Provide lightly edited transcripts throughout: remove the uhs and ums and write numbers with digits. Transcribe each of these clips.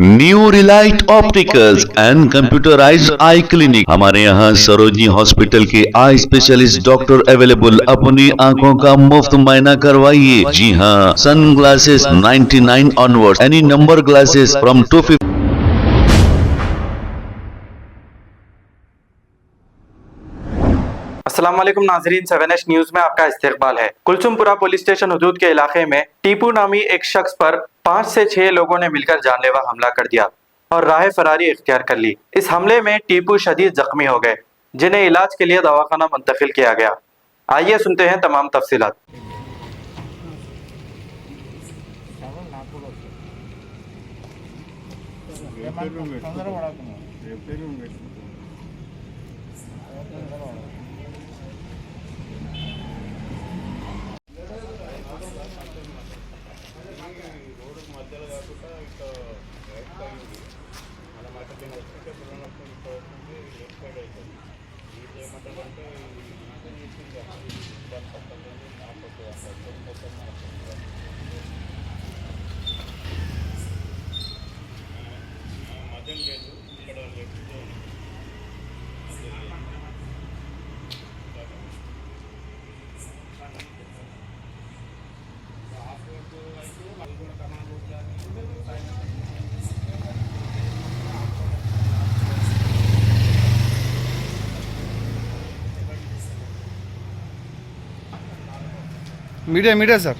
New Relight opticals and computerised I clinic. हमारे यहाँ Sarojini hospital के आई स्पेशलिस्ट डॉक्टर अवेलेबल। अपनी आंखों का मुफ्त मुआयना करवाइए। जी हाँ, sunglasses 99 onward, any number glasses from 250। अस्सलाम वालेकुम नाजरीन, 7H न्यूज में आपका इस्तकबाल है। कुलसुमपुरा पुलिस स्टेशन हुदूद के इलाके में टीपू नामी एक शख्स पर 5 से 6 लोगों ने मिलकर जानलेवा हमला कर दिया और राह फरारी इख्तियार कर ली। इस हमले में टीपू शदीद जख्मी हो गए, जिन्हें इलाज के लिए दवाखाना मुंतकिल किया गया। आइए सुनते हैं तमाम तफसीलात। Media sir.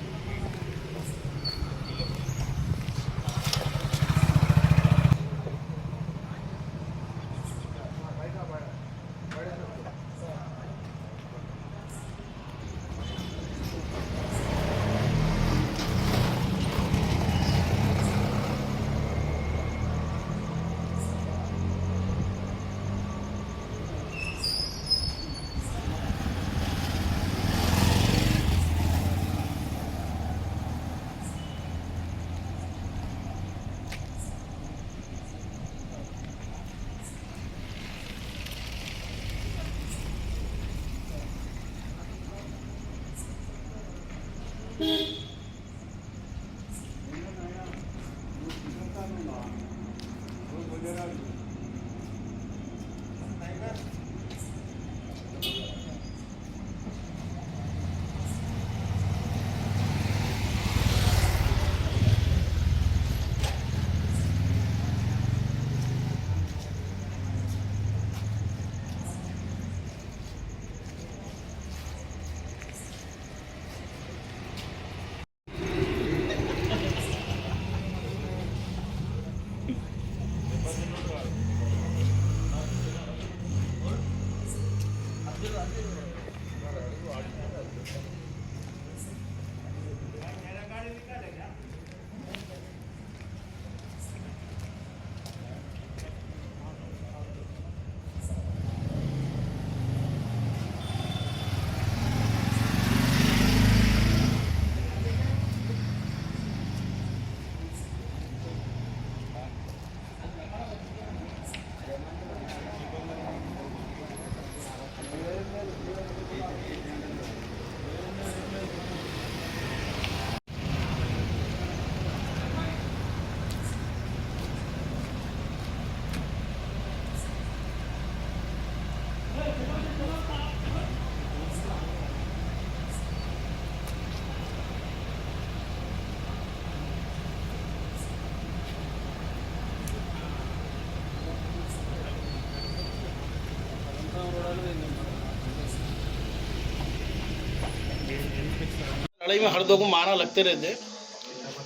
लड़ाई में हर दो को मारा लगते रहते।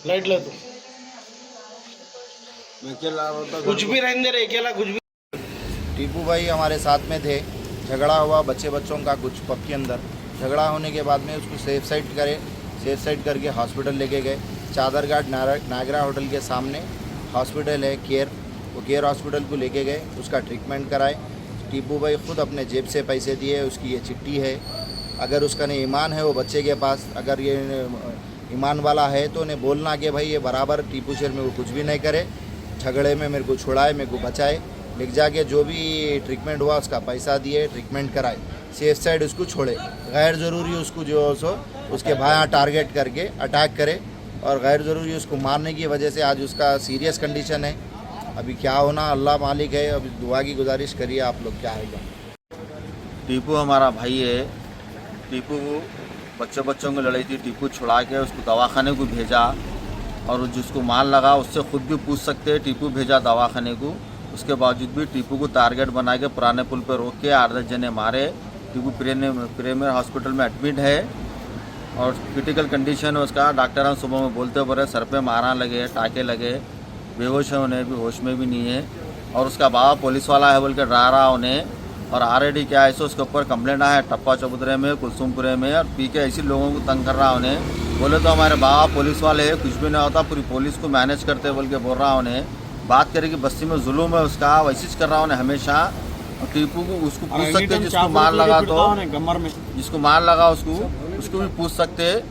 लाइट ले तो कुछ भी रहने दे, अकेला कुछ भी। टीपू भाई हमारे साथ में थे, झगड़ा हुआ बच्चों का कुछ पब के अंदर। झगड़ा होने के बाद में उसको सेफ साइड करके हॉस्पिटल लेके गए। चादरघाट नागरा होटल के सामने हॉस्पिटल है केयर, वो केयर हॉस्पिटल को लेके गए, उसका ट्रीटमेंट कराए। टीपू भाई खुद अपने जेब से पैसे दिए, उसकी ये चिट्ठी है। अगर उसका नहीं ईमान है वो बच्चे के पास, अगर ये ईमान वाला है तो उन्हें बोलना कि भाई ये बराबर टीपू शेर में वो कुछ भी नहीं करे, झगड़े में मेरे को छुड़ाए, मेरे को बचाए। लिख जाके जो भी ट्रीटमेंट हुआ उसका पैसा दिए, ट्रीटमेंट कराए, सेफ साइड उसको छोड़े। गैर ज़रूरी उसको जो सो उसके भाई टारगेट करके अटैक करे और गैर ज़रूरी उसको मारने की वजह से आज उसका सीरियस कंडीशन है। अभी क्या होना अल्लाह मालिक है। अभी दुआ की गुजारिश करिए आप लोग, क्या होगा। टीपू हमारा भाई है। टीपू बच्चों की लड़ाई थी, टीपू छुड़ा के उसको दवाखाने को भेजा और जिसको मार लगा उससे खुद भी पूछ सकते हैं। टीपू भेजा दवाखाने को, उसके बावजूद भी टीपू को टारगेट बना के पुराने पुल पर रोक के 8-10 जने मारे। टीपू प्रीमियर हॉस्पिटल में एडमिट है और क्रिटिकल कंडीशन है उसका। डॉक्टर सुबह में बोलते बोले सर पे मारा लगे, टाके लगे, बेहोश है, उन्हें भी होश में भी नहीं है। और उसका बाबा पुलिस वाला है बोल के डरा रहा उन्हें। और ऑलरेडी क्या है सो उसके ऊपर कंप्लेंट आया है टप्पा चबूतरे में, कुलसुमपुरे में। और पी के ऐसे लोगों को तंग कर रहा उन्हें। बोले तो हमारे बाबा पुलिस वाले है, कुछ भी नहीं होता, पूरी पुलिस को मैनेज करते बोल के बोल रहा उन्हें। बात करे कि बस्ती में जुलूम है उसका, वैसे कर रहा उन्हें हमेशा। और टीपू को उसको पूछ सकते जिसको मार लगा, तो जिसको मार लगा उसको भी पूछ सकते।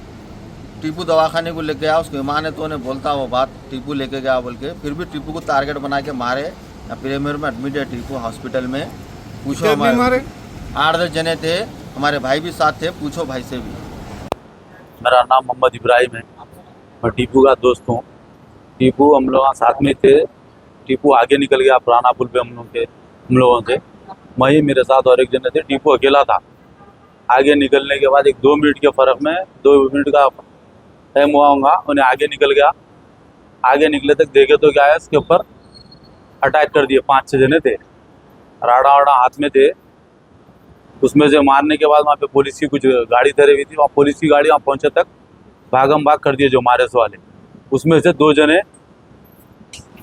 टीपू दवाखाने को लेके गया, उसको ईमान है तो उन्हें बोलता वो बात, टीपू लेके गया बोल के। फिर भी टीपू को टारगेट बना के मारे। प्रीमियर में एडमिट है टीपू हॉस्पिटल में। पूछो, हमारे 8-10 जने थे, हमारे भाई भी साथ थे, पूछो भाई से भी। मेरा नाम मोहम्मद इब्राहिम है, मैं टीपू का दोस्त हूँ। टीपू हम लोग साथ में थे। टीपू आगे निकल गया पुराना पुल पे हम लोगों से। मैं ही मेरे साथ और एक जने थे, टीपू अकेला था। आगे निकलने के बाद 1-2 मिनट के फ़र्क में 2 मिनट का टाइम हुआ होगा, उन्हें आगे निकल गया। आगे निकले तक देखे तो क्या है इसके ऊपर अटैक कर दिए। 5-6 जने थे, राड़ा वाड़ा हाथ में थे। उसमें से मारने के बाद वहाँ पे पुलिस की कुछ गाड़ी ठहरी हुई थी, वहाँ पुलिस की गाड़ी वहाँ पहुँचे तक भागम भाग कर दिए जो मारे से वाले। उसमें से 2 जने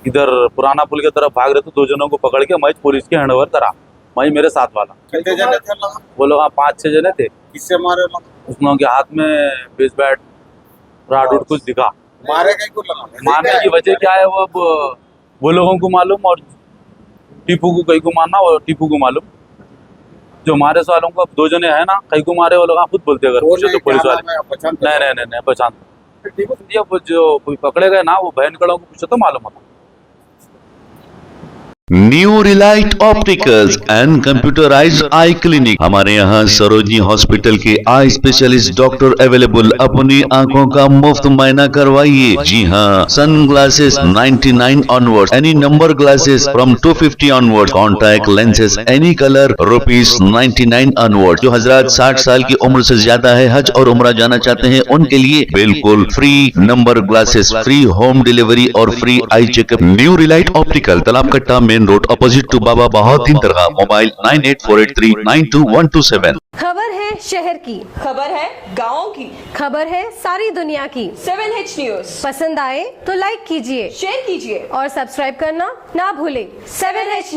इधर पुराना पुल की तरफ भाग रहे थे, 2 जनों को पकड़ के मैं पुलिस के हैंडओवर करा। मैं मेरे साथ वाला। कितने जने थे लोग? वो लोग 5-6 जने थे। किससे मारे लोग? उस लोगों के हाथ में बेस बैट राड उड कुछ दिखा। मारे कहीं को लगा? मारने की वजह क्या है वो अब वो लोगों को मालूम, और टीपू को कहीं को मारना और टीपू को मालूम। जो मारे से वालों को 2 जने हैं ना, कहीं को मारे वो लोग खुद बोलते अगर पूछे तो पुलिस वाले। नहीं पहचान। जो पकड़े गए ना वो बहन कड़ों को पूछे तो मालूम होता। New Relight opticals and computerised I clinic. हमारे यहाँ सरोजनी हॉस्पिटल के आई स्पेशलिस्ट डॉक्टर अवेलेबल। अपनी आंखों का मुफ्त मायना करवाइए। जी हाँ, sunglasses 99 onward, any number glasses from 250 onward, contact lenses any colour ₹99 onward. जो हजरात 60 साल की उम्र से ज्यादा है, हज और उम्रा जाना चाहते हैं, उनके लिए बिल्कुल free number glasses, free home delivery और free eye checkup. New Relight Optical, Talab Katta, main road, opposite to Baba Bahauddin दरगाह। मोबाइल 9848392127। खबर है शहर की, खबर है गाँव की, खबर है सारी दुनिया की। 7H न्यूज पसंद आए तो लाइक कीजिए, शेयर कीजिए और सब्सक्राइब करना ना भूलें। 7H news.